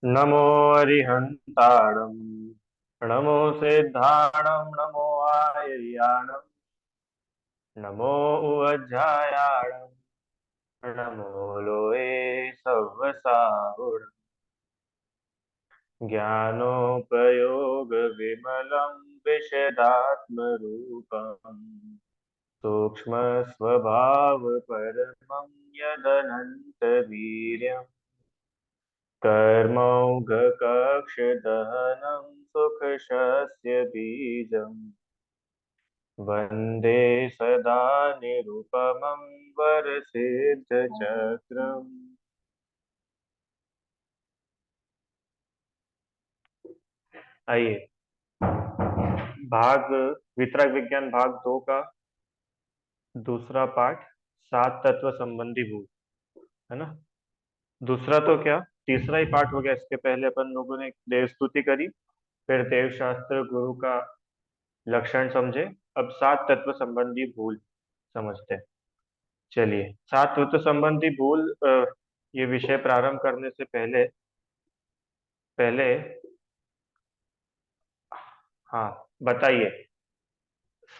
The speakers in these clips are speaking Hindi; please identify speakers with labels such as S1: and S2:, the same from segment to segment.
S1: नमो अरिहन्ताणं नमो सिद्धाणं नमो आयर्याणं नमो उवज्झायाणं नमो लोये सव्वसाहुणं ज्ञानोपयोगविमलं विशदात्मरूपम् सूक्ष्मस्वभावपरमं यदनन्तवीर्यम् कर्मौघकक्षदहनं सुखशस्य बीजम् वन्दे सदा निरुपमं वरसिद्धचक्रम्। आइए, भाग वितरक विज्ञान भाग 2 का दूसरा पाठ, सात तत्व संबंधी भूल, है ना। दूसरा तो क्या, तीसरा ही पाठ हो गया। इसके पहले अपन लोगों ने देव स्तुति करी, फिर देव शास्त्र गुरु का लक्षण समझे। अब सात तत्व संबंधी भूल समझते हैं। चलिए, सात तत्व संबंधी भूल, ये विषय प्रारंभ करने से पहले पहले हाँ, बताइए।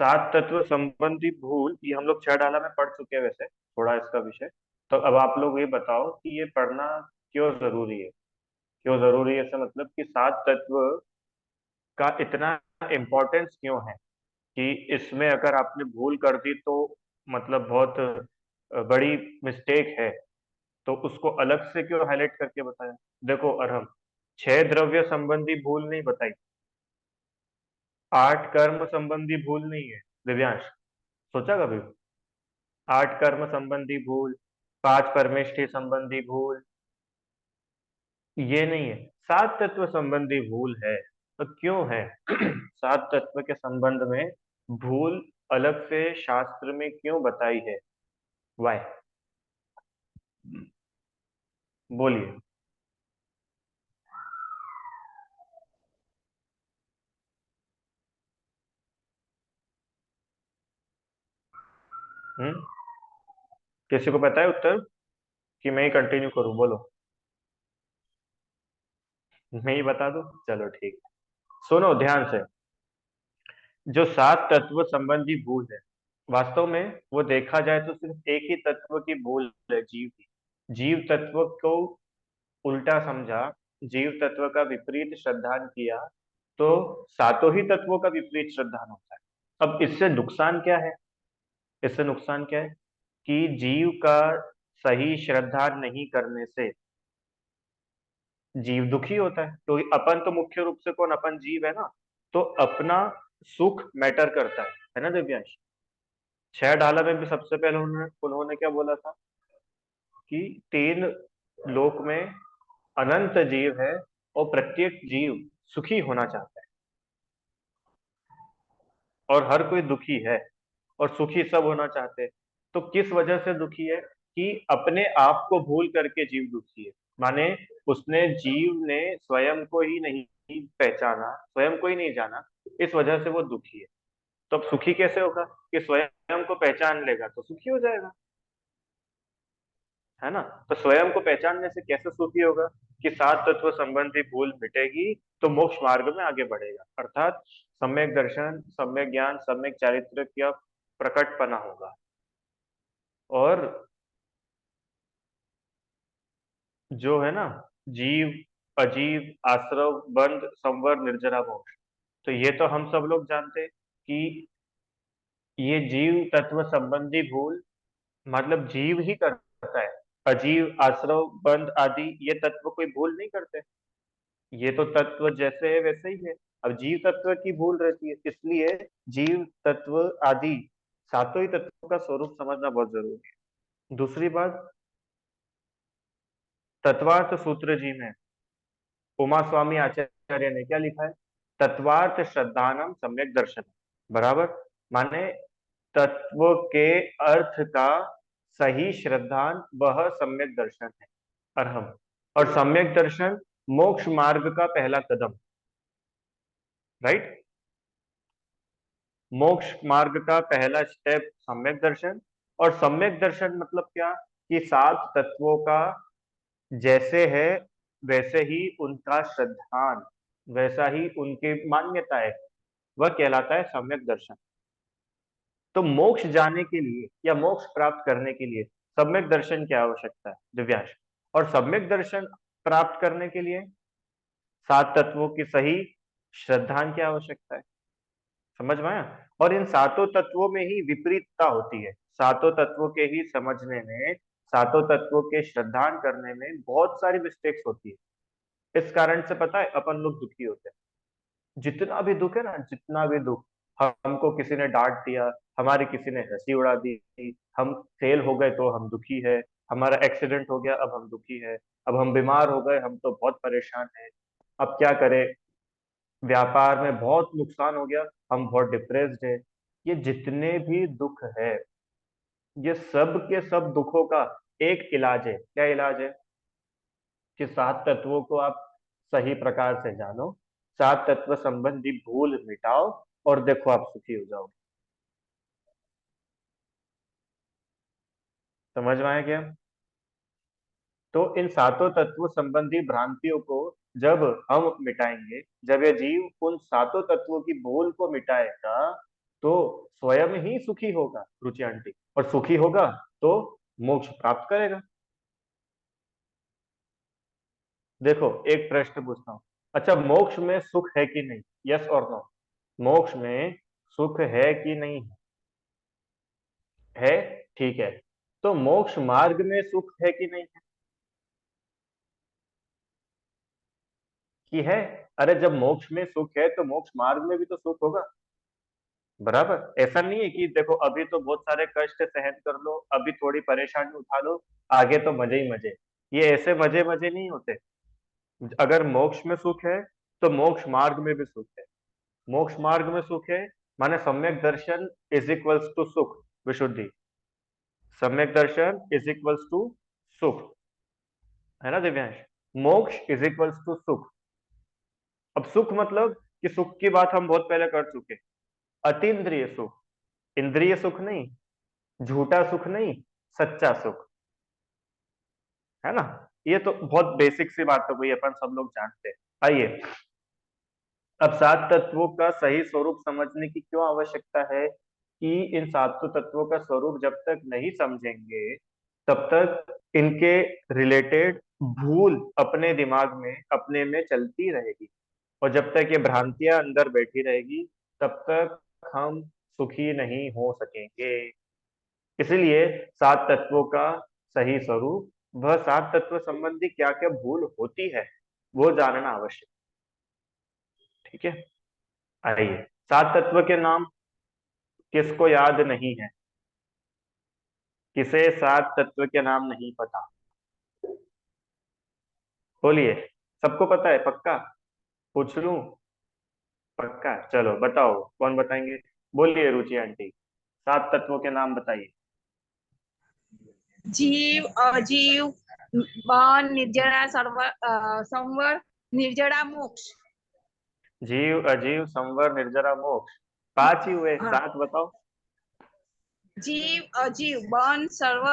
S1: सात तत्व संबंधी भूल ये हम लोग छह डाला में पढ़ चुके हैं वैसे, थोड़ा इसका विषय। तो अब आप लोग ये बताओ कि ये पढ़ना क्यों जरूरी है। क्यों जरूरी है, इसका मतलब कि सात तत्व का इतना इम्पोर्टेंस क्यों है, कि इसमें अगर आपने भूल कर दी तो मतलब बहुत बड़ी मिस्टेक है। तो उसको अलग से क्यों हाईलाइट करके बताया। देखो अरहम, छह द्रव्य संबंधी भूल नहीं बताई, आठ कर्म संबंधी भूल नहीं है। दिव्यांश, सोचा कभी? आठ कर्म संबंधी भूल, पांच परमेष्ठि संबंधी भूल, ये नहीं है। सात तत्व संबंधी भूल है। तो क्यों है सात तत्व के संबंध में भूल अलग से शास्त्र में क्यों बताई है? वाय, बोलिए। हम्म, किसी को पता है उत्तर, कि मैं ही कंटिन्यू करूं? बोलो। मैं ही बता दूं, चलो ठीक। सुनो ध्यान से। जो सात तत्व संबंधी भूल है, वास्तव में वो देखा जाए तो सिर्फ एक ही तत्व की भूल है, जीव की। जीव तत्व को उल्टा समझा, जीव तत्व का विपरीत श्रद्धान किया, तो सातों ही तत्वों का विपरीत श्रद्धान होता है। अब इससे नुकसान क्या है? इससे नुकसान क्या है कि जीव का सही श्रद्धान नहीं करने से जीव दुखी होता है। तो अपन तो मुख्य रूप से कौन, अपन जीव है ना। तो अपना सुख मैटर करता है ना दिव्यांश। छह डाला में भी सबसे पहले उन्होंने उन्होंने क्या बोला था, कि तीन लोक में अनंत जीव है और प्रत्येक जीव सुखी होना चाहता है, और हर कोई दुखी है, और सुखी सब होना चाहते हैं। तो किस वजह से दुखी है, कि अपने आप को भूल करके जीव दुखी है। माने उसने, जीव ने स्वयं को ही नहीं पहचाना, स्वयं को ही नहीं जाना, इस वजह से वो दुखी है। तो अब सुखी कैसे होगा, कि स्वयं को पहचान लेगा तो सुखी हो जाएगा, है ना। तो स्वयं को पहचानने से कैसे सुखी होगा, कि सात तत्व संबंधी भूल मिटेगी तो मोक्ष मार्ग में आगे बढ़ेगा, अर्थात सम्यक दर्शन, सम्यक ज्ञान, सम्यक चारित्र्य का प्रकटपना होगा। और जो है ना, जीव, अजीव, आश्रव, बंध, संवर, निर्जरा, मोक्ष, तो ये तो हम सब लोग जानते हैं कि ये जीव तत्व संबंधी भूल मतलब जीव ही करता है। अजीव, आश्रव, बंध आदि ये तत्व कोई भूल नहीं करते। ये तो तत्व जैसे है वैसे ही है। अब जीव तत्व की भूल रहती है, इसलिए जीव तत्व आदि सातों ही तत्वों का स्वरूप समझना बहुत जरूरी है। दूसरी बात, तत्वार्थ सूत्र जी में उमा स्वामी आचार्य ने क्या लिखा है? तत्वार्थ श्रद्धानम सम्यक दर्शन, बराबर। माने तत्व के अर्थ का सही श्रद्धान वह सम्यक दर्शन है, अरहम। और सम्यक दर्शन मोक्ष मार्ग का पहला कदम, राइट। मोक्ष मार्ग का पहला स्टेप सम्यक दर्शन। और सम्यक दर्शन मतलब क्या, कि सात तत्वों का जैसे है वैसे ही उनका श्रद्धान, वैसा ही उनकी मान्यता है, वह कहलाता है सम्यक दर्शन। तो मोक्ष जाने के लिए या मोक्ष प्राप्त करने के लिए सम्यक दर्शन की आवश्यकता है दिव्यांश। और सम्यक दर्शन प्राप्त करने के लिए सात तत्वों की सही श्रद्धान की आवश्यकता है। समझ में आया? और इन सातों तत्वों में ही विपरीतता होती है। सातों तत्वों के ही समझने में, सातों तत्वों के श्रद्धान करने में बहुत सारी मिस्टेक्स होती है। इस कारण से पता है अपन लोग दुखी होते हैं। जितना भी दुख है ना, जितना भी दुख, हमको किसी ने डांट दिया, हमारी किसी ने हंसी उड़ा दी, हम फेल हो गए तो हम दुखी है, हमारा एक्सीडेंट हो गया अब हम दुखी है, अब हम बीमार हो गए हम तो बहुत परेशान है, अब क्या करें, व्यापार में बहुत नुकसान हो गया हम बहुत डिप्रेस्ड है। ये जितने भी दुख है, ये सब के सब दुखों का एक इलाज है। क्या इलाज है? कि सात तत्वों को आप सही प्रकार से जानो, सात तत्व संबंधी भूल मिटाओ, और देखो आप सुखी हो जाओगे। समझ में आया क्या? तो इन सातों तत्व संबंधी भ्रांतियों को जब हम मिटाएंगे, जब यह जीव उन सातों तत्वों की भूल को मिटाएगा, तो स्वयं ही सुखी होगा रुचि आंटी, और सुखी होगा तो मोक्ष प्राप्त करेगा। देखो एक प्रश्न पूछता हूँ, अच्छा मोक्ष में सुख है कि नहीं? यस और नो? मोक्ष में सुख है कि नहीं? है। ठीक है। तो मोक्ष मार्ग में सुख है कि नहीं? कि है। अरे जब मोक्ष में सुख है तो मोक्ष मार्ग में भी तो सुख होगा। बराबर। ऐसा नहीं है कि देखो अभी तो बहुत सारे कष्ट सहन कर लो, अभी थोड़ी परेशानी उठा लो, आगे तो मजे ही मजे। ये ऐसे मजे मजे नहीं होते। अगर मोक्ष में सुख है तो मोक्ष मार्ग में भी सुख है। मोक्ष मार्ग में सुख है माने सम्यक दर्शन इज इक्वल्स टू सुख, विशुद्धि। सम्यक दर्शन इज इक्वल्स टू सुख, है ना दिव्यांश? मोक्ष इज इक्वल्स टू सुख। अब सुख मतलब कि सुख की बात हम बहुत पहले कर चुके। अतीन्द्रिय सुख, इंद्रिय सुख नहीं, झूठा सुख नहीं, सच्चा सुख, है ना? ये तो बहुत बेसिक सी बात हो गई, अपन सब लोग जानते हैं। आइए, अब सात तत्वों का सही स्वरूप समझने की क्यों आवश्यकता है? कि इन सातों तत्वों का स्वरूप जब तक नहीं समझेंगे, तब तक इनके रिलेटेड भूल अपने दिमाग में, अपने में चलती रहेगी। और जब तक ये भ्रांतियां अंदर बैठी रहेगी, तब तक हम सुखी नहीं हो सकेंगे। इसलिए सात तत्वों का सही स्वरूप, वह सात तत्व संबंधी क्या क्या भूल होती है, वो जानना आवश्यक। ठीक है। आइए, सात तत्व के नाम किसको याद नहीं है? किसे सात तत्व के नाम नहीं पता? बोलिए। सबको पता है पक्का? पूछ लूं? पक्का? चलो बताओ, कौन बताएंगे? बोलिए रुचि आंटी, सात तत्वों के नाम बताइए।
S2: जीव, अजीव, वन, निर्जरा, संवर, निर्जरा, मोक्ष।
S1: जीव, अजीव, संवर, निर्जरा, मोक्ष। पांच ही हुए,
S2: हाँ,
S1: सात बताओ।
S2: जीव, अजीव, वन, सर्व,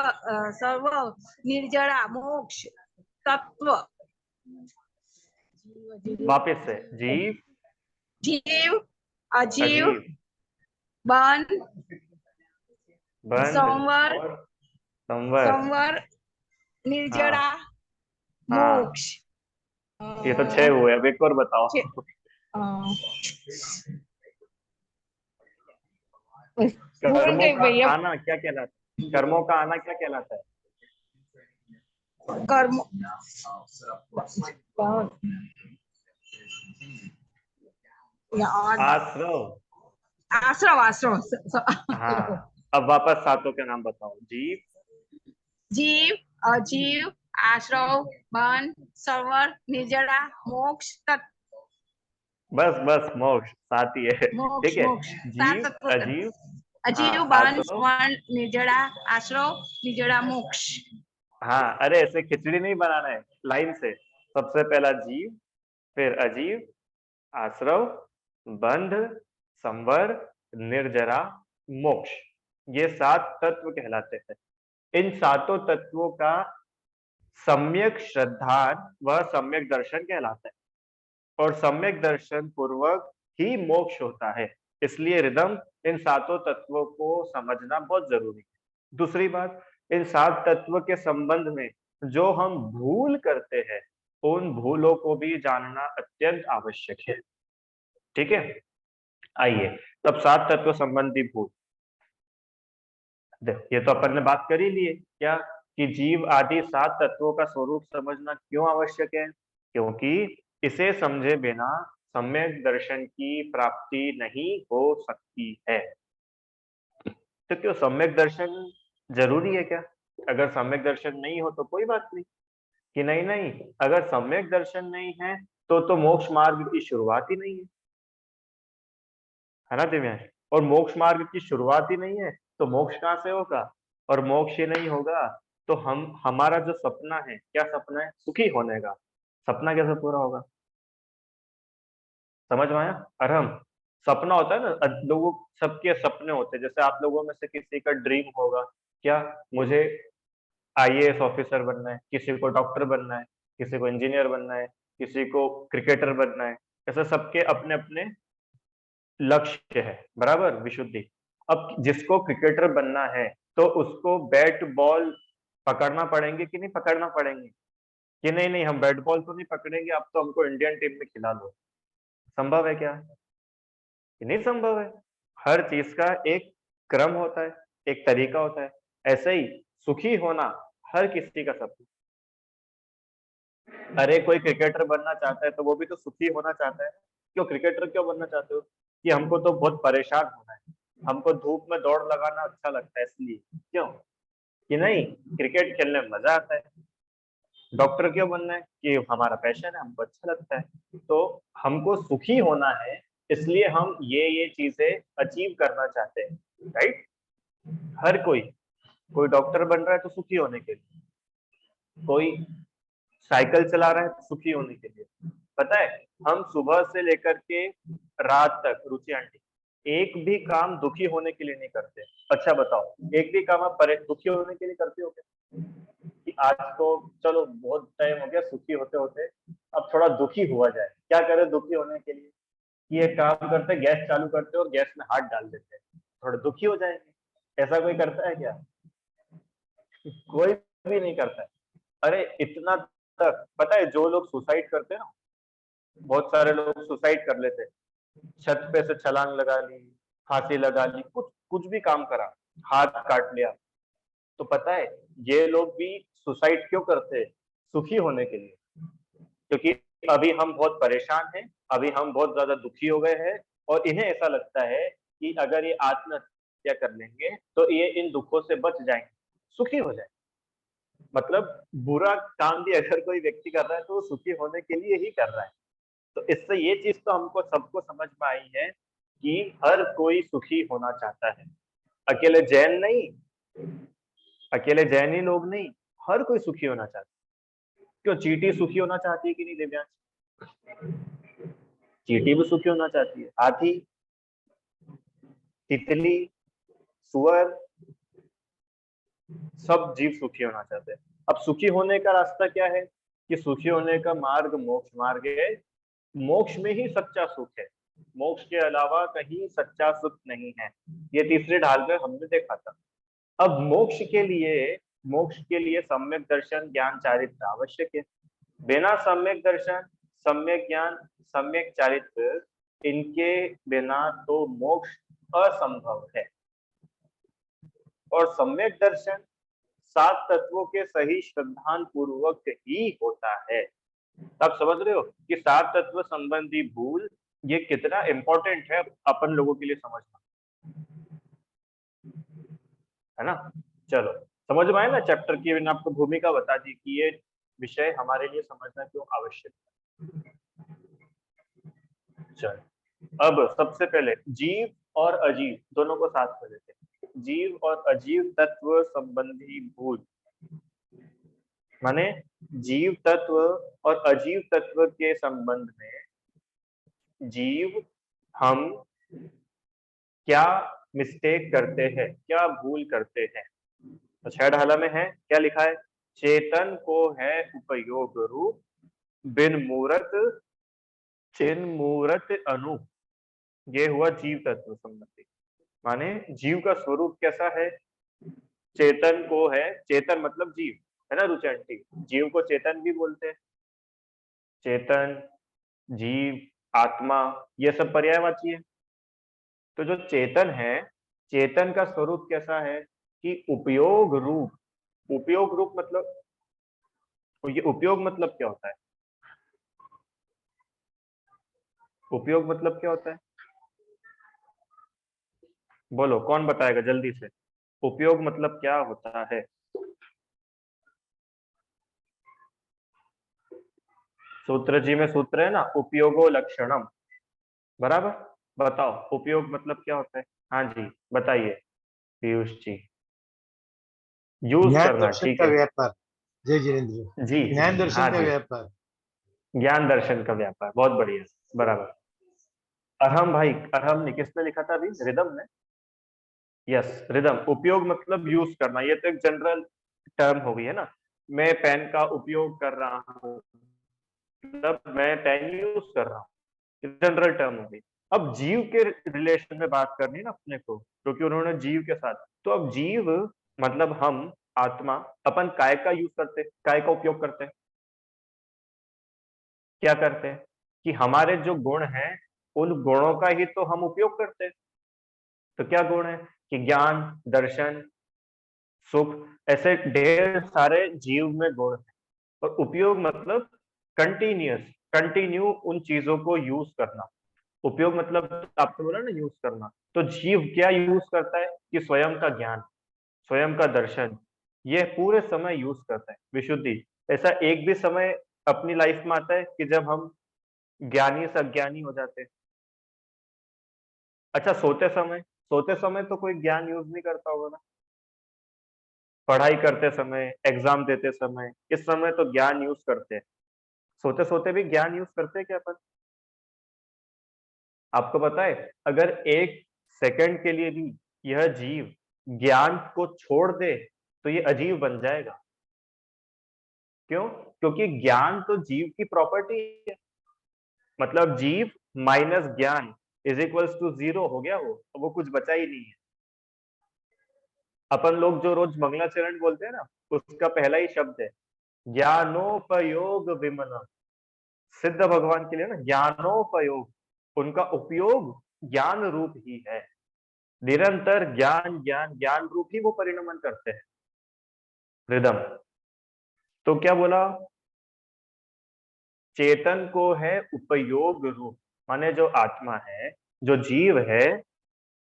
S2: निर्जरा, मोक्ष, तत्व।
S1: वापिस से, जीव,
S2: जीव, अजीव,
S1: अजीव,
S2: वन,
S1: बंध
S2: संवर,
S1: और संवर।
S2: संवर, निर्जरा,
S1: हाँ हाँ,
S2: मोक्ष।
S1: ये तो छह हुए, अब एक और बताओ।
S2: भूल
S1: कर्मों
S2: गई
S1: का
S2: भैया।
S1: आना क्या कहलाता है? कर्मों का आना क्या कहलाता है?
S2: कर्म,
S1: आश्रव।
S2: आश्रम, आश्रम।
S1: हाँ, अब वापस सातों के नाम बताओ। जीव,
S2: जीव, अजीव, आश्रव, वन, सर्वर, निर्जरा, मोक्ष, तत्व।
S1: बस बस, मोक्ष सात ही है।
S2: मोक्ष,
S1: ठीक है।
S2: मोक्ष, सात
S1: जीव,
S2: तत्व।
S1: अजीव, हाँ
S2: अजीव, वन,
S1: आश्रव।
S2: वन, निर्जरा, आश्रव, निर्जरा, मोक्ष।
S1: हाँ, अरे ऐसे खिचड़ी नहीं बनाना है, लाइन से। सबसे पहला जीव, फिर अजीव, आश्रव, बंध, संवर, निर्जरा, मोक्ष। ये सात तत्व कहलाते हैं। इन सातों तत्वों का सम्यक श्रद्धान वह सम्यक दर्शन कहलाता है, और सम्यक दर्शन पूर्वक ही मोक्ष होता है। इसलिए रिदम इन सातों तत्वों को समझना बहुत जरूरी है। दूसरी बात, इन सात तत्व के संबंध में जो हम भूल करते हैं, उन भूलों को भी जानना अत्यंत आवश्यक है। ठीक है, आइए तब सात तत्व संबंधी भूल। ये तो अपन ने बात कर ही ली है क्या, कि जीव आदि सात तत्वों का स्वरूप समझना क्यों आवश्यक है, क्योंकि इसे समझे बिना सम्यक दर्शन की प्राप्ति नहीं हो सकती है। तो क्यों सम्यक दर्शन जरूरी है क्या? अगर सम्यक दर्शन नहीं हो तो कोई बात नहीं, कि नहीं नहीं, अगर सम्यक दर्शन नहीं है तो मोक्ष मार्ग की शुरुआत ही नहीं है ना दिव्यांश? और मोक्ष मार्ग की शुरुआत ही नहीं है तो मोक्ष कहाँ से होगा? और मोक्ष ही नहीं होगा तो हमारा जो सपना है, क्या सपना है? सुखी होने का सपना कैसे पूरा होगा? समझ में आया? अरहम, सपना होता है ना, लोगों सबके सपने होते हैं। जैसे आप लोगों में से किसी का ड्रीम होगा क्या, मुझे आईएएस ऑफिसर बनना है, किसी को डॉक्टर बनना है, किसी को इंजीनियर बनना है, किसी को क्रिकेटर बनना है। ऐसे सबके अपने अपने लक्ष्य है, बराबर विशुद्धि। अब जिसको क्रिकेटर बनना है तो उसको बैट बॉल पकड़ना पड़ेंगे कि नहीं पकड़ना पड़ेंगे? कि नहीं नहीं, हम बैट बॉल तो नहीं पकड़ेंगे, अब तो हमको इंडियन टीम में खिला लो। संभव है क्या? ये नहीं संभव है। हर चीज का एक क्रम होता है, एक तरीका होता है। ऐसे ही सुखी होना हर किसी का सपना। अरे कोई क्रिकेटर बनना चाहता है तो वो भी तो सुखी होना चाहता है। क्यों क्रिकेटर क्यों बनना चाहते हो? कि हमको तो बहुत परेशान होना है, हमको धूप में दौड़ लगाना अच्छा लगता है इसलिए। क्यों? कि नहीं, क्रिकेट खेलने में मजा आता है। डॉक्टर क्यों बनना है? कि हमारा पैशन है, हमको अच्छा लगता है। तो हमको सुखी होना है, इसलिए हम ये चीजें अचीव करना चाहते हैं, राइट? हर कोई कोई डॉक्टर बन रहा है तो सुखी होने के लिए, कोई साइकिल चला रहा है तो सुखी होने के लिए। पता है, हम सुबह से लेकर के रात तक, रुचि आंटी, एक भी काम दुखी होने के लिए नहीं करते। अच्छा बताओ, एक भी काम आप दुखी होने के लिए करते हो क्या? कि आज तो चलो बहुत टाइम हो गया सुखी होते होते, अब थोड़ा दुखी हुआ जाए, क्या करे दुखी होने के लिए? कि ये काम करते, गैस चालू करते और गैस में हाथ डाल देते हैं, थोड़ा दुखी हो जाएंगे। ऐसा कोई करता है क्या? कोई भी नहीं करता है। अरे इतना तक पता है, जो लोग सुसाइड करते हैं ना, बहुत सारे लोग सुसाइड कर लेते हैं, छत पे से छलांग लगा ली, फांसी लगा ली, कुछ कुछ भी काम करा, हाथ काट लिया। तो पता है ये लोग भी सुसाइड क्यों करते हैं? सुखी होने के लिए। क्योंकि अभी हम बहुत परेशान हैं, अभी हम बहुत ज्यादा दुखी हो गए हैं, और इन्हें ऐसा लगता है कि अगर ये आत्महत्या कर लेंगे तो ये इन दुखों से बच जाएंगे, सुखी हो जाए। मतलब बुरा काम भी अगर कोई व्यक्ति कर रहा है तो वो सुखी होने के लिए ही कर रहा है। तो इससे ये चीज तो हमको सबको समझ में आई है कि हर कोई सुखी होना चाहता है। अकेले जैन नहीं, अकेले जैन ही लोग नहीं, हर कोई सुखी होना चाहता है। क्यों चींटी सुखी होना चाहती है कि नहीं दिव्यांश? चींटी भी सुखी होना चाहती है, हाथी, तितली, सुअर, सब जीव सुखी होना चाहते हैं। अब सुखी होने का रास्ता क्या है? कि सुखी होने का मार्ग मोक्ष मार्ग है। मोक्ष में ही सच्चा सुख है, मोक्ष के अलावा कहीं सच्चा सुख नहीं है। ये तीसरे ढाल में हमने देखा था। अब मोक्ष के लिए सम्यक दर्शन ज्ञान चारित्र आवश्यक है। बिना सम्यक दर्शन, सम्यक ज्ञान, सम्यक चारित्र, इनके बिना तो मोक्ष असंभव है। और सम्यक दर्शन सात तत्वों के सही श्रद्धान पूर्वक ही होता है। आप समझ रहे हो कि सात तत्व संबंधी भूल ये कितना इंपॉर्टेंट है अपन लोगों के लिए समझना, है ना? चलो, समझ में आया ना चैप्टर की? मैंने आपको भूमिका बता दी कि ये विषय हमारे लिए समझना क्यों आवश्यक है। चलो, अब सबसे पहले जीव और अजीव दोनों को साथ में लेते हैं। जीव और अजीव तत्व संबंधी भूल माने जीव तत्व और अजीव तत्व के संबंध में जीव हम क्या मिस्टेक करते हैं, क्या भूल करते हैं? तो 6 ढाला में है क्या लिखा है? चेतन को है उपयोग रूप, बिन मूरत चिन मूरत अनु। ये हुआ जीव तत्व संबंधी। माने जीव का स्वरूप कैसा है? चेतन को है, चेतन मतलब जीव, है ना रुचि आंटी? जीव को चेतन भी बोलते हैं। चेतन, जीव, आत्मा, ये सब पर्यायवाची है। तो जो चेतन है, चेतन का स्वरूप कैसा है कि उपयोग रूप। उपयोग रूप मतलब, ये उपयोग मतलब क्या होता है? उपयोग मतलब क्या होता है? बोलो, कौन बताएगा जल्दी से? उपयोग मतलब क्या होता है? सूत्र जी में सूत्र है ना, उपयोगो लक्षणम। बराबर। बताओ उपयोग मतलब क्या होता है? हाँ जी, बताइए पीयूष जी। यूज
S3: ज्ञान
S1: करना,
S3: दर्शन
S1: ठीक
S3: का
S1: है।
S3: व्यापार। जय जिनेन्द्र।
S1: जी।
S3: ज्ञान दर्शन
S1: हाँ
S3: का
S1: जी,
S3: व्यापार।
S1: ज्ञान दर्शन का व्यापार, बहुत बढ़िया। बराबर। अरहम भाई, अरहम ने किसने लिखा था अभी? रिदम ने। Yes, rhythm. उपयोग मतलब यूज करना, ये तो एक जनरल टर्म हो गई है ना। मैं पेन का उपयोग कर रहा हूँ, मतलब मैं पेन यूज कर रहा हूँ, जनरल टर्म हो गई। अब जीव के रिलेशन में बात करनी है ना अपने को, क्योंकि उन्होंने जीव के साथ, तो अब जीव मतलब हम, आत्मा, अपन काय का यूज करते हैं, काय का उपयोग करते हैं। क्या करते हैं कि हमारे जो गुण हैं, उन गुणों का ही तो हम उपयोग करते हैं। तो क्या गुण है कि ज्ञान, दर्शन, सुख, ऐसे ढेर सारे जीव में गुण है। और उपयोग मतलब कंटिन्यूअस, कंटिन्यू उन चीजों को यूज करना। उपयोग मतलब आपने बोला ना यूज करना, तो जीव क्या यूज करता है कि स्वयं का ज्ञान, स्वयं का दर्शन, ये पूरे समय यूज करता है। विशुद्धि, ऐसा एक भी समय अपनी लाइफ में आता है कि जब हम ज्ञानी से अज्ञानी हो जाते हैं? अच्छा, सोते समय, सोते समय तो कोई ज्ञान यूज नहीं करता होगा ना। पढ़ाई करते समय, एग्जाम देते समय, इस समय तो ज्ञान यूज करते हैं। सोते सोते भी ज्ञान यूज करते हैं क्या अपन? आपको पता है, अगर एक सेकंड के लिए भी यह जीव ज्ञान को छोड़ दे तो ये अजीव बन जाएगा। क्यों? क्योंकि ज्ञान तो जीव की प्रॉपर्टी है। मतलब जीव माइनस ज्ञान इज इक्वल्स टू जीरो हो गया, वो कुछ बचा ही नहीं है। अपन लोग जो रोज मंगलाचरण बोलते हैं ना, उसका पहला ही शब्द है ज्ञानोपयोग विमनम। सिद्ध भगवान के लिए ना ज्ञानोपयोग, उनका उपयोग ज्ञान रूप ही है। निरंतर ज्ञान ज्ञान ज्ञान रूप ही वो परिणमन करते हैं। रिदम। तो क्या बोला? चेतन को है उपयोग रूप, माने जो आत्मा है, जो जीव है,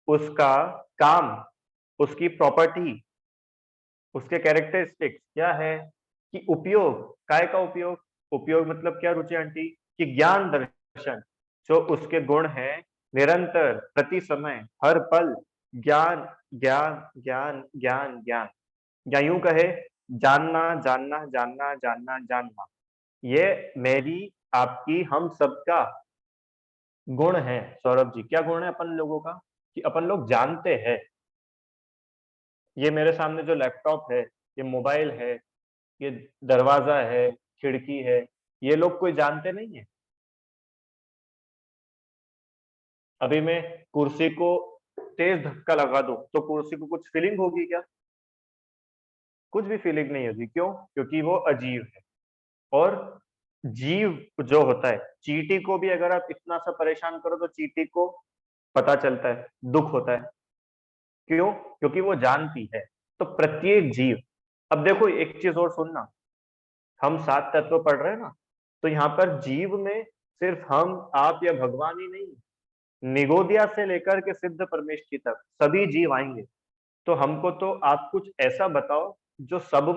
S1: उसका काम, उसकी प्रॉपर्टी, उसके कैरेक्टरिस्टिक्स क्या है कि उपयोग। काय का उपयोग? उपयोग मतलब क्या रुचि आंटी? कि ज्ञान दर्शन, जो उसके गुण हैं, निरंतर, प्रति समय, हर पल ज्ञान ज्ञान ज्ञान ज्ञान ज्ञान, या यूं कहे जानना जानना जानना जानना जानना। ये मेरी, आपकी, हम सबका गुण है। सौरभ जी, क्या गुण है अपन लोगों का कि अपन लोग जानते हैं। ये मेरे सामने जो लैपटॉप है, ये मोबाइल है, ये दरवाजा है, खिड़की है, ये लोग कोई जानते नहीं है। अभी मैं कुर्सी को तेज धक्का लगा दूं तो कुर्सी को कुछ फीलिंग होगी क्या? कुछ भी फीलिंग नहीं होगी। क्यों? क्योंकि वो अजीव है। और जीव जो होता है, चींटी को भी अगर आप इतना सा परेशान करो तो चींटी को पता चलता है, दुख होता है। क्यों? क्योंकि वो जानती है। तो प्रत्येक जीव, अब देखो एक चीज और सुनना, हम सात तत्व पढ़ रहे हैं ना, तो यहाँ पर जीव में सिर्फ हम, आप या भगवान ही नहीं, निगोदिया से लेकर के सिद्ध परमेष्ठी तक सभी जीव आएंगे। तो हमको तो आप कुछ ऐसा बताओ जो सब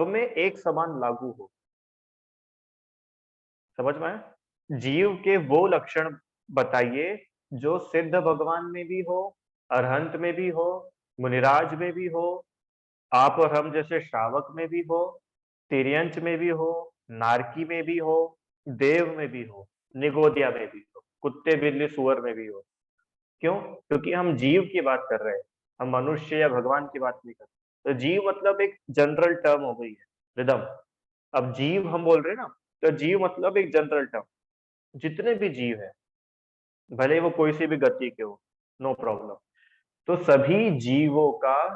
S1: में एक समान लागू हो। समझ में आया? जीव के वो लक्षण बताइए जो सिद्ध भगवान में भी हो, अरहंत में भी हो, मुनिराज में भी हो, आप और हम जैसे श्रावक में भी हो, तिर्यंच में भी हो, नारकी में भी हो, देव में भी हो, निगोदिया में भी हो, कुत्ते बिल्ली सुअर में भी हो। क्यों? क्योंकि हम जीव की बात कर रहे हैं, हम मनुष्य या भगवान की बात नहीं कर रहे। तो जीव मतलब एक जनरल टर्म हो गई है रिदम। अब जीव हम बोल रहे हैं ना, तो जीव मतलब एक जनरल टर्म, जितने भी जीव है भले वो कोई सी भी गति के हो, नो प्रॉब्लम। तो सभी जीवों का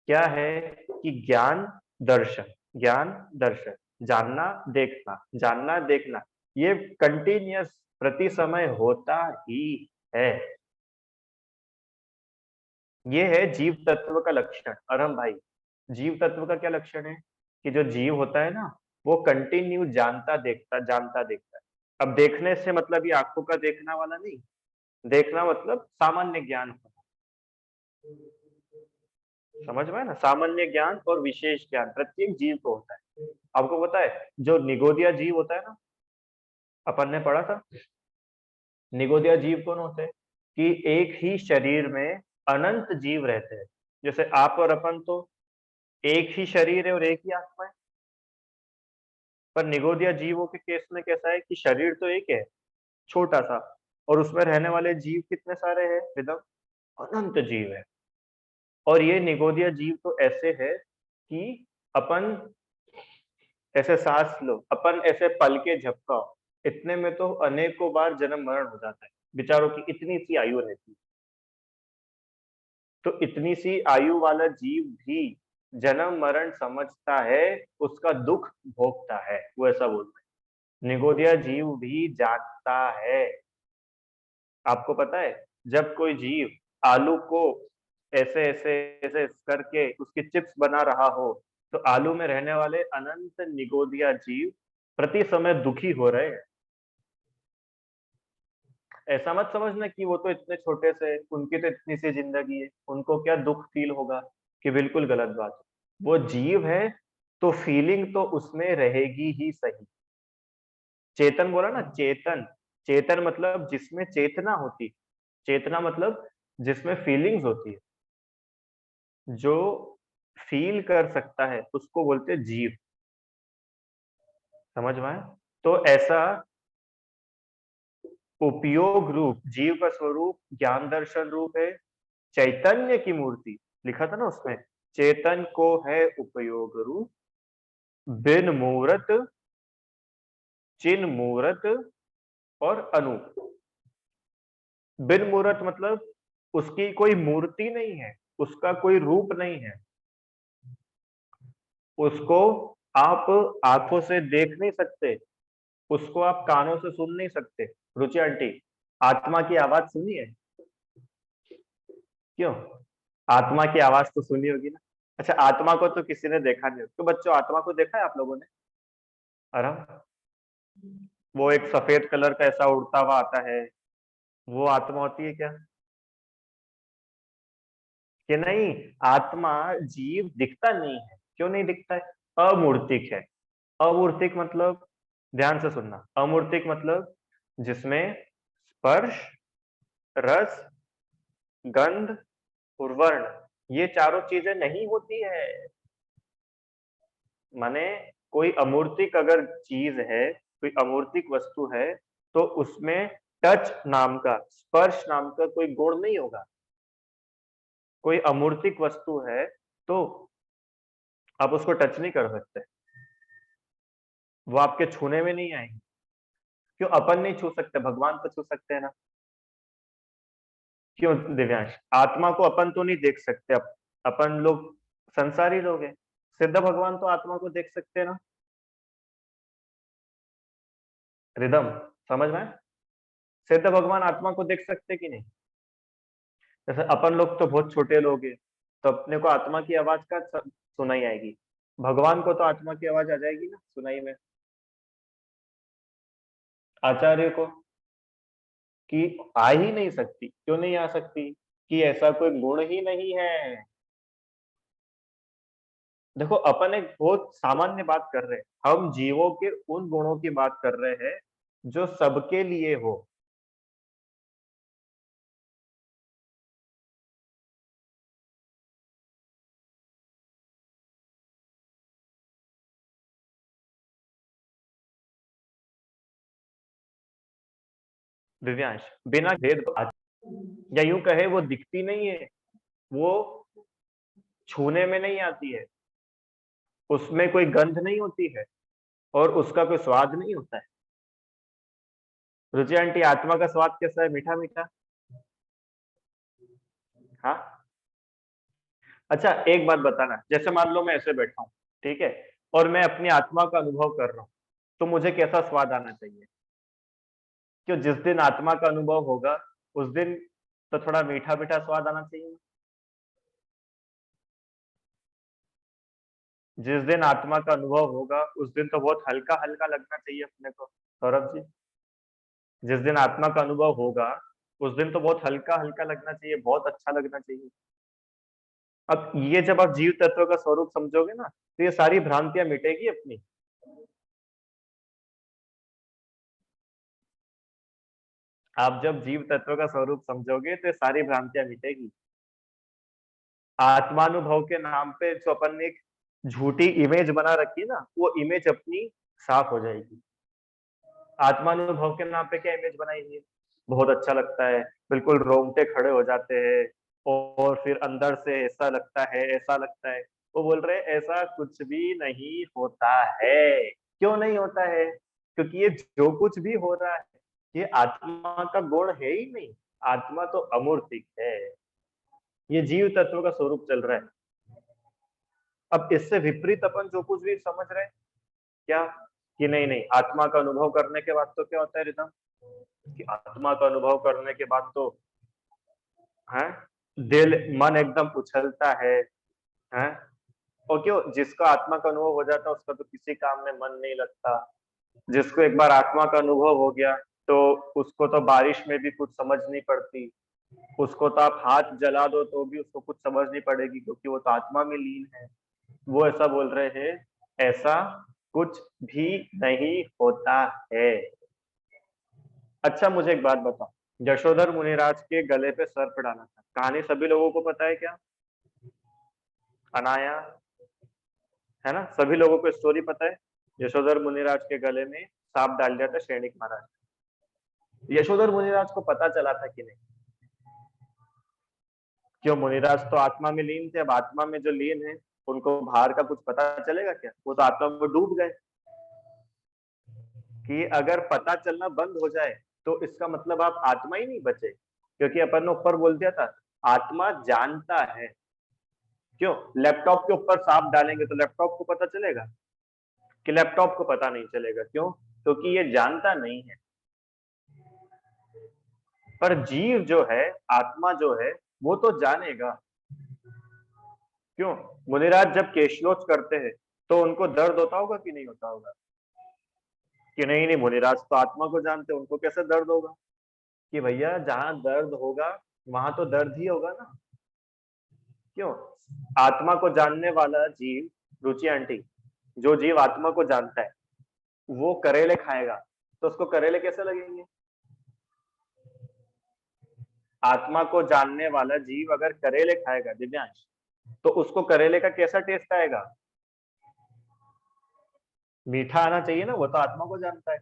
S1: क्या है कि ज्ञान दर्शन, ज्ञान दर्शन, जानना देखना, जानना देखना, ये कंटिन्यूअस प्रति समय होता ही है। ये है जीव तत्व का लक्षण। अरम भाई, जीव तत्व का क्या लक्षण है कि जो जीव होता है ना, वो कंटिन्यू जानता देखता, जानता देखता है। अब देखने से मतलब ये आंखों का देखना वाला नहीं, देखना मतलब सामान्य ज्ञान होना। समझ में है ना, सामान्य ज्ञान और विशेष ज्ञान प्रत्येक जीव को होता है। आपको पता है जो निगोदिया जीव होता है ना, अपन ने पढ़ा था, निगोदिया जीव कौन होते हैं कि एक ही शरीर में अनंत जीव रहते हैं। जैसे आप और अपन तो एक ही शरीर है और एक ही आत्मा है, पर निगोदिया जीवों के केस में कैसा है कि शरीर तो एक है, छोटा सा, और उसमें रहने वाले जीव कितने सारे हैं विदम, अनंत जीव है। और ये निगोदिया जीव तो ऐसे है कि अपन ऐसे सांस लो, अपन ऐसे पल के झपकाओ, इतने में तो अनेकों बार जन्म मरण हो जाता है। बेचारों की इतनी सी आयु रहती है, तो इतनी सी आयु वाला जीव भी जन्म मरण समझता है, उसका दुख भोगता है, वो ऐसा बोलते हैं। निगोदिया जीव भी जानता है। आपको पता है जब कोई जीव आलू को ऐसे ऐसे ऐसे करके उसकी चिप्स बना रहा हो, तो आलू में रहने वाले अनंत निगोदिया जीव प्रति समय दुखी हो रहे हैं। ऐसा मत समझना कि वो तो इतने छोटे से, उनकी तो इतनी सी जिंदगी है, उनको क्या दुख फील होगा, कि बिल्कुल गलत बात है। वो जीव है तो फीलिंग तो उसमें रहेगी ही सही। चेतन बोला ना, चेतन, चेतन मतलब जिसमें चेतना होती, चेतना मतलब जिसमें फीलिंग्स होती है, जो फील कर सकता है उसको बोलते हैं जीव। समझ में आया? तो ऐसा उपयोग रूप जीव का स्वरूप ज्ञान दर्शन रूप है। चैतन्य की मूर्ति लिखा था ना उसमें, चेतन को है उपयोग रूप, बिन मूरत, चिन मूरत और अनूप। बिन मूरत मतलब उसकी कोई मूर्ति नहीं है, उसका कोई रूप नहीं है, उसको आप आंखों से देख नहीं सकते, उसको आप कानों से सुन नहीं सकते। रुचि आंटी, आत्मा की आवाज सुनी है? क्यों? आत्मा की आवाज तो सुनी होगी ना। अच्छा, आत्मा को तो किसी ने देखा नहीं, तो बच्चों आत्मा को देखा है आप लोगों ने? आराम, वो एक सफेद कलर का ऐसा उड़ता हुआ आता है, वो आत्मा होती है क्या? कि नहीं, आत्मा जीव दिखता नहीं है। क्यों नहीं दिखता है? अमूर्तिक है। अमूर्तिक मतलब, ध्यान से सुनना, अमूर्तिक मतलब जिसमें स्पर्श, रस, गंध और वर्ण, ये चारों चीजें नहीं होती है। माने कोई अमूर्तिक अगर चीज है, कोई अमूर्तिक वस्तु है, तो उसमें टच नाम का, स्पर्श नाम का कोई गुण नहीं होगा। कोई अमूर्तिक वस्तु है तो आप उसको टच नहीं कर सकते, वो आपके छूने में नहीं आएगी। क्यों अपन नहीं छू सकते? भगवान तो छू सकते हैं ना। क्यों दिव्यांश? आत्मा को अपन तो नहीं देख सकते, अपन लोग संसारी लोग हैं। सिद्ध भगवान तो आत्मा को देख सकते हैं ना। रिदम, समझ में आया? सिद्ध भगवान आत्मा को देख सकते कि नहीं? जैसे अपन लोग तो बहुत छोटे लोग हैं, तो अपने को आत्मा की आवाज का सुनाई आएगी, भगवान को तो आत्मा की आवाज आ जाएगी ना सुनाई में। आचार्य को कि आ ही नहीं सकती। क्यों नहीं आ सकती? कि ऐसा कोई गुण ही नहीं है। देखो अपन एक बहुत सामान्य बात कर रहे हैं, हम जीवों के उन गुणों की बात कर रहे हैं जो सबके लिए हो। दिव्यांश, बिना भेद, या यूं कहे वो दिखती नहीं है, वो छूने में नहीं आती है, उसमें कोई गंध नहीं होती है और उसका कोई स्वाद नहीं होता है। रुचि आंटी, आत्मा का स्वाद कैसा है? मीठा मीठा। हाँ, अच्छा एक बात बताना, जैसे मान लो मैं ऐसे बैठा हूँ, ठीक है, और मैं अपनी आत्मा का अनुभव कर रहा हूँ, तो मुझे कैसा स्वाद आना चाहिए? क्यों, जिस दिन आत्मा का अनुभव होगा उस दिन तो थोड़ा मीठा मीठा स्वाद आना चाहिए। जिस दिन आत्मा का अनुभव होगा उस दिन तो बहुत हल्का हल्का लगना चाहिए अपने को, सौरभ जी। जिस दिन आत्मा का अनुभव होगा उस दिन तो बहुत हल्का हल्का लगना चाहिए, बहुत अच्छा लगना चाहिए। अब ये जब आप जीव तत्व का स्वरूप समझोगे ना, तो ये सारी भ्रांतियां मिटेगी अपनी। आप जब जीव तत्व का स्वरूप समझोगे तो ये सारी भ्रांतियां मिटेगी। आत्मानुभव के नाम पे जो अपन ने एक झूठी इमेज बना रखी है ना, वो इमेज अपनी साफ हो जाएगी। आत्मानुभव के नाम पे क्या इमेज बनाई है? बहुत अच्छा लगता है, बिल्कुल रोंगटे खड़े हो जाते हैं, और फिर अंदर से ऐसा लगता है, ऐसा लगता है। वो बोल रहे हैं ऐसा कुछ भी नहीं होता है। क्यों नहीं होता है? क्योंकि ये जो कुछ भी हो रहा है ये आत्मा का गुण है ही नहीं। आत्मा तो अमूर्तिक है, ये जीव तत्व का स्वरूप चल रहा है। अब इससे विपरीत अपन जो कुछ भी समझ रहे हैं, क्या कि नहीं नहीं, आत्मा का अनुभव करने के बाद तो क्या होता है रिदम, कि आत्मा का अनुभव करने के बाद तो है दिल मन एकदम उछलता है। और क्यों, जिसका आत्मा का अनुभव हो जाता है उसका तो किसी काम में मन नहीं लगता। जिसको एक बार आत्मा का अनुभव हो गया तो उसको तो बारिश में भी कुछ समझ नहीं पड़ती, उसको तो आप हाथ जला दो तो भी उसको कुछ समझ नहीं पड़ेगी, क्योंकि वो तो आत्मा में लीन है। वो ऐसा बोल रहे हैं, ऐसा कुछ भी नहीं होता है। अच्छा मुझे एक बात बताओ, यशोधर मुनिराज के गले पे सर्प डाला था, कहानी सभी लोगों को पता है क्या? अनाया, है ना, सभी लोगों को स्टोरी पता है। यशोधर मुनिराज के गले में सांप डाल दिया था सैनिक महाराज। यशोधर मुनिराज को पता चला था कि नहीं? क्यों, मुनिराज तो आत्मा में लीन थे, अब आत्मा में जो लीन है उनको बाहर का कुछ पता चलेगा क्या? वो तो आत्मा में डूब गए। कि अगर पता चलना बंद हो जाए तो इसका मतलब आप आत्मा ही नहीं बचे, क्योंकि अपन ने ऊपर बोल दिया था आत्मा जानता है। क्यों, लैपटॉप के ऊपर सांप डालेंगे तो लैपटॉप को पता चलेगा? कि लैपटॉप को पता नहीं चलेगा। क्यों? क्योंकि ये जानता नहीं है। पर जीव जो है, आत्मा जो है, वो तो जानेगा। क्यों, मुनिराज जब केशलोच करते हैं तो उनको दर्द होता होगा कि नहीं होता होगा? कि नहीं नहीं, मुनिराज तो आत्मा को जानते हैं, उनको कैसे दर्द होगा? कि भैया जहां दर्द होगा वहां तो दर्द ही होगा ना। क्यों, आत्मा को जानने वाला जीव, रुचि आंटी, जो जीव आत्मा को जानता है वो करेले खाएगा तो उसको करेले कैसे लगेंगे? आत्मा को जानने वाला जीव अगर करेले खाएगा दिव्यांश, तो उसको करेले का कैसा टेस्ट आएगा? मीठा आना चाहिए ना, वो तो आत्मा को जानता है।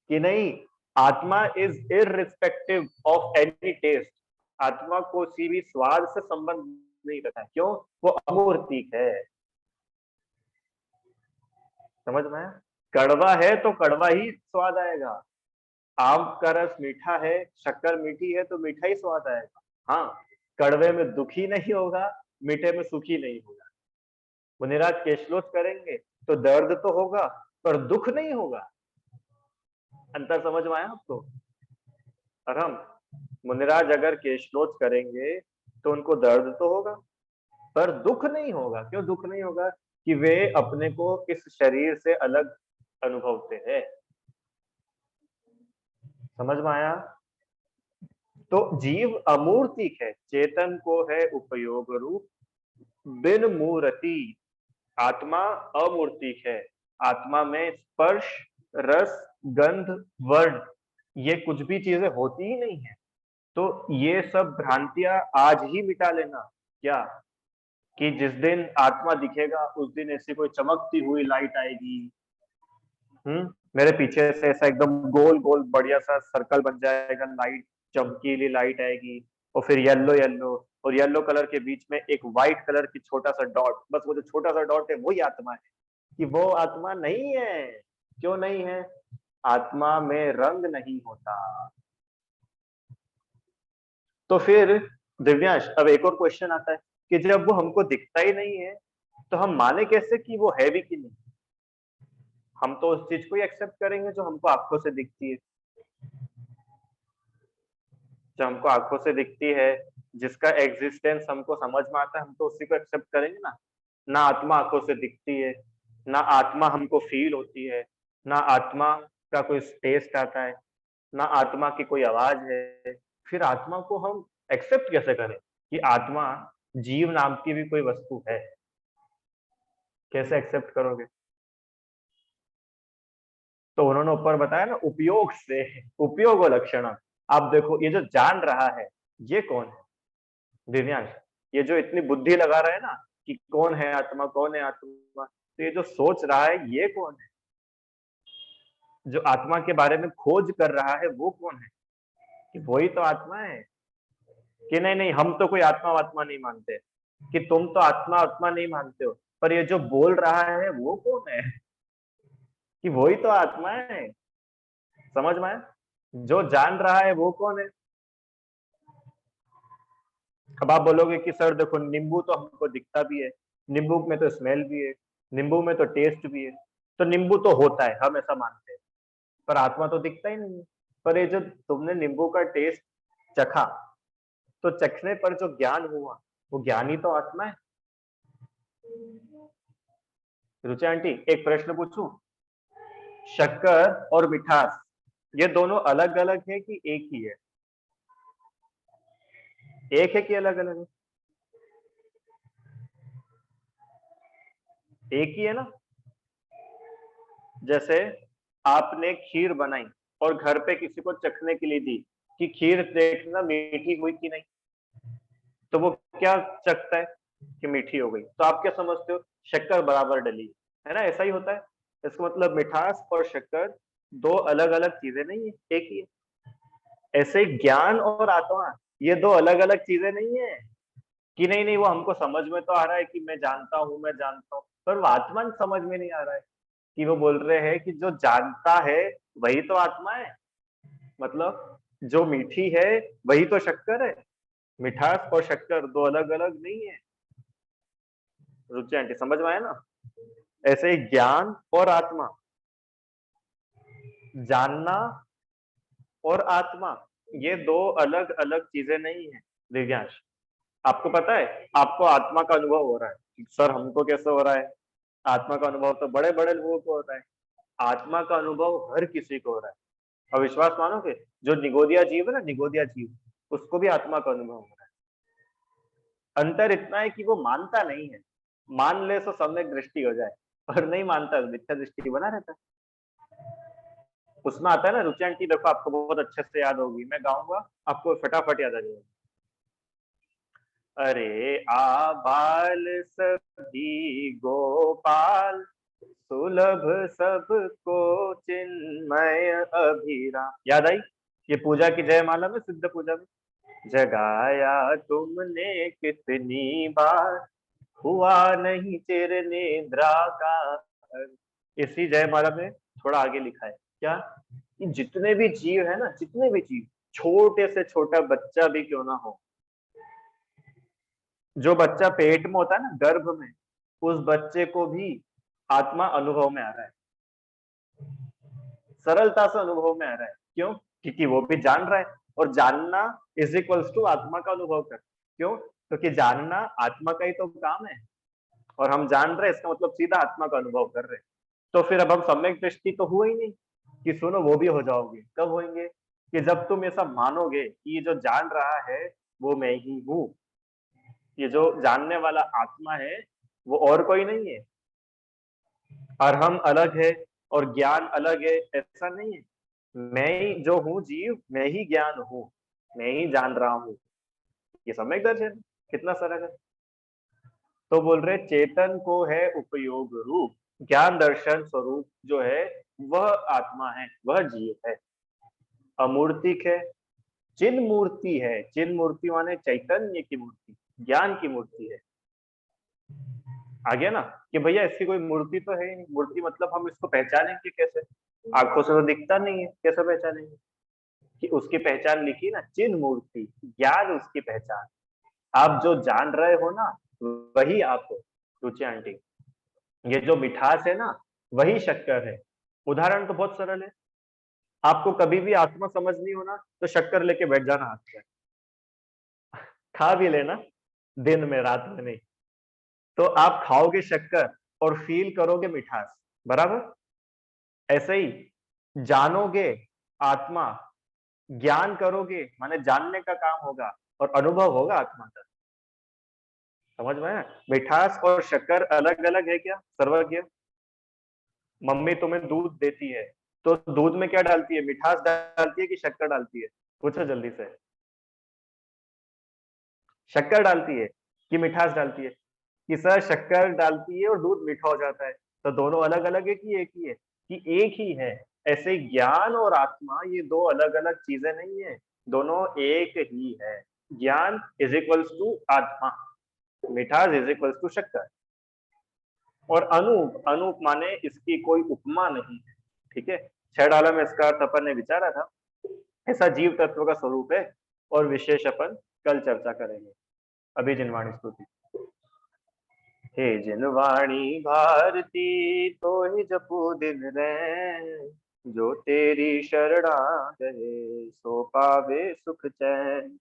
S1: कि नहीं, atma is irrespective of any test. आत्मा को किसी भी स्वाद से संबंध नहीं रखता है। क्यों? वो अमूर्तिक है। समझ में आया? कड़वा है तो कड़वा ही स्वाद आएगा। आम का रस मीठा है, शक्कर मीठी है तो मीठा ही स्वाद आएगा। हाँ, कड़वे में दुखी नहीं होगा, मीठे में सुखी नहीं होगा। मुनिराज केशलोच करेंगे तो दर्द तो होगा पर दुख नहीं होगा। अंतर समझ में आया आपको? और हम, मुनिराज अगर केशलोच करेंगे तो उनको दर्द तो होगा पर दुख नहीं होगा। क्यों दुख नहीं होगा? कि वे अपने को इस शरीर से अलग अनुभवते हैं। समझ में आया? तो जीव अमूर्तिक है, चेतन को है उपयोग रूप, बिन मूर्ति। आत्मा अमूर्तिक है, आत्मा में स्पर्श, रस, गंध, वर्ण, ये कुछ भी चीजें होती ही नहीं है। तो ये सब भ्रांतियां आज ही मिटा लेना। क्या? कि जिस दिन आत्मा दिखेगा उस दिन ऐसी कोई चमकती हुई लाइट आएगी, मेरे पीछे से ऐसा एकदम गोल गोल बढ़िया सा सर्कल बन जाएगा, लाइट, चमकीली लाइट आएगी, और फिर येलो येलो और येलो कलर के बीच में एक व्हाइट कलर की छोटा सा डॉट, बस वो जो छोटा सा डॉट है वही आत्मा है, कि वो आत्मा नहीं है। क्यों नहीं है? आत्मा में रंग नहीं होता। तो फिर दिव्यांश, अब एक और क्वेश्चन आता है कि जब वो हमको दिखता ही नहीं है तो हम माने कैसे कि वो है भी कि नहीं? हम तो उस चीज को ही एक्सेप्ट करेंगे जो हमको आंखों से दिखती है। जो हमको आंखों से दिखती है, जिसका एग्जिस्टेंस हमको समझ में आता है, हम तो उसी को एक्सेप्ट करेंगे ना। ना आत्मा आंखों से दिखती है, ना आत्मा हमको फील होती है, ना आत्मा का कोई टेस्ट आता है, ना आत्मा की कोई आवाज है। फिर आत्मा को हम एक्सेप्ट कैसे करें कि आत्मा जीव नाम की भी कोई वस्तु है? कैसे एक्सेप्ट करोगे? तो उन्होंने ऊपर बताया ना, उपयोग से, उपयोग लक्षण। आप देखो, ये जो जान रहा है ये कौन है दिव्यांश? ये जो इतनी बुद्धि लगा रहा है ना कि कौन है आत्मा, कौन है आत्मा, तो ये जो सोच रहा है ये कौन है? जो आत्मा के बारे में खोज कर रहा है वो कौन है? कि वही तो आत्मा है। कि नहीं नहीं, हम तो कोई आत्मा वात्मा नहीं मानते, कि तुम तो आत्मा आत्मा नहीं मानते हो, पर ये जो बोल रहा है वो कौन है? कि वही तो आत्मा है। समझ में आया? जो जान रहा है वो कौन है? अब आप बोलोगे कि सर देखो, नींबू तो हमको दिखता भी है, नींबू में तो स्मेल भी है, नींबू में तो टेस्ट भी है, तो नींबू तो होता है, हम ऐसा मानते हैं, पर आत्मा तो दिखता ही नहीं है। पर ये जो तुमने नींबू का टेस्ट चखा, तो चखने पर जो ज्ञान हुआ वो ज्ञान ही तो आत्मा है। रुचि आंटी, एक प्रश्न पूछूं? शक्कर और मिठास, ये दोनों अलग अलग है कि एक ही है? एक है कि अलग अलग है? एक ही है ना। जैसे आपने खीर बनाई और घर पे किसी को चखने के लिए दी कि खीर देखना मीठी हुई कि नहीं, तो वो क्या चखता है कि मीठी हो गई, तो आप क्या समझते हो? शक्कर बराबर डली है ना, ऐसा ही होता है। इसका मतलब मिठास और शक्कर दो अलग अलग चीजें नहीं है, एक ही है। ऐसे ज्ञान और आत्मा ये दो अलग अलग चीजें नहीं है, कि नहीं नहीं वो हमको समझ में तो आ रहा है कि मैं जानता हूँ, मैं जानता हूँ, पर वो आत्मा समझ में नहीं आ रहा है। कि वो बोल रहे हैं कि जो जानता है वही तो आत्मा है, मतलब जो मीठी है वही तो शक्कर है। मिठास और शक्कर दो अलग अलग नहीं है। रुचि आंटी, समझ में आया ना? ऐसे ही ज्ञान और आत्मा, जानना और आत्मा, ये दो अलग अलग चीजें नहीं है दिव्यांश। आपको पता है, आपको आत्मा का अनुभव हो रहा है, सर हमको कैसे हो रहा है? आत्मा का अनुभव तो बड़े बड़े लोगों को होता है। आत्मा का अनुभव हर किसी को हो रहा है। और विश्वास मानोगे, जो निगोदिया जीव है ना, निगोदिया जीव, उसको भी आत्मा का अनुभव हो रहा है। अंतर इतना है कि वो मानता नहीं है, मान ले तो सम्यक दृष्टि हो जाए, और नहीं मानता मिथ्या दृष्टि बना रहता है। उसमें आता है ना, रुचि आंटी देखो, आपको बहुत अच्छे से याद होगी, मैं गाऊंगा आपको फटाफट याद आ जाएगा। अरे आबाल सभी गोपाल, सुलभ सबको चिन्मय अभिराम। याद आई? ये पूजा की जयमाला में, सिद्ध पूजा में, जगाया तुमने कितनी बार, हुआ नहीं चिर निद्रा का। इसी जयमाला में थोड़ा आगे लिखा है क्या, कि जितने भी जीव है ना, जितने भी जीव, छोटे से छोटा बच्चा भी क्यों ना हो, जो बच्चा पेट में होता है ना, गर्भ में, उस बच्चे को भी आत्मा अनुभव में आ रहा है, सरलता से अनुभव में आ रहा है। क्यों? क्योंकि वो भी जान रहा है, और जानना इज इक्वल्स टू आत्मा का अनुभव कर। क्यों? क्योंकि जानना आत्मा का ही तो काम है, और हम जान रहे हैं, इसका मतलब सीधा आत्मा का अनुभव कर रहे हैं। तो फिर अब हम सम्यक दृष्टि तो हुआ ही नहीं, कि सुनो वो भी हो जाओगे। कब होंगे? कि जब तुम ऐसा मानोगे कि ये जो जान रहा है वो मैं ही हूँ, ये जो जानने वाला आत्मा है वो और कोई नहीं है, और हम अलग है और ज्ञान अलग है, ऐसा नहीं है। मैं ही जो हूँ जीव, मैं ही ज्ञान हूँ, मैं ही जान रहा हूँ। ये सम्यक दर्शन कितना सरल है। तो बोल रहे चेतन को है उपयोग रूप, ज्ञान दर्शन स्वरूप जो है वह आत्मा है, वह जीव है। अमूर्तिक है, चिन्ह मूर्ति है। चिन्ह मूर्ति माने चैतन्य की मूर्ति, ज्ञान की मूर्ति है। आ गया ना कि भैया इसकी कोई मूर्ति तो है ही नहीं। मूर्ति मतलब हम इसको पहचानेंगे कैसे? आंखों से तो दिखता नहीं है, कैसे पहचानेंगे? कि उसकी पहचान लिखी ना, चिन्ह मूर्ति, ज्ञान उसकी पहचान। आप जो जान रहे हो ना वही आप हो। रुचि आंटी, ये जो मिठास है ना वही शक्कर है। उदाहरण तो बहुत सरल है। आपको कभी भी आत्मा समझनी हो ना तो शक्कर लेके बैठ जाना हाथ पे, खा भी लेना, दिन में रात में नहीं। तो आप खाओगे शक्कर और फील करोगे मिठास, बराबर? ऐसे ही जानोगे आत्मा, ज्ञान करोगे माने जानने का काम होगा और अनुभव होगा आत्मा का। समझ में आया? मिठास और शक्कर अलग अलग है क्या सर्वज्ञ? मम्मी तुम्हें दूध देती है तो दूध में क्या डालती है? मिठास डालती है कि शक्कर डालती है? पूछो जल्दी से। शक्कर डालती है कि मिठास डालती है? कि सर शक्कर डालती है और दूध मीठा हो जाता है। तो दोनों अलग अलग है कि एक ही है? कि एक ही है। ऐसे ज्ञान और आत्मा ये दो अलग अलग चीजें नहीं है, दोनों एक ही है। ज्ञान इज इक्वल्स टू आत्मा, मिठास इज इक्वल्स टू शक्कर। और अनूप, अनूप माने इसकी कोई उपमा नहीं है। ठीक है, 6 डाला में इसका अर्थ अपन ने विचारा था। ऐसा जीव तत्व का स्वरूप है और विशेष अपन कल चर्चा करेंगे। अभी जिनवाणी स्तुति। हे जिनवाणी भारती तो ही जपू दिन रैन, जो तेरी शरणा गए सो पावे सुख चैन।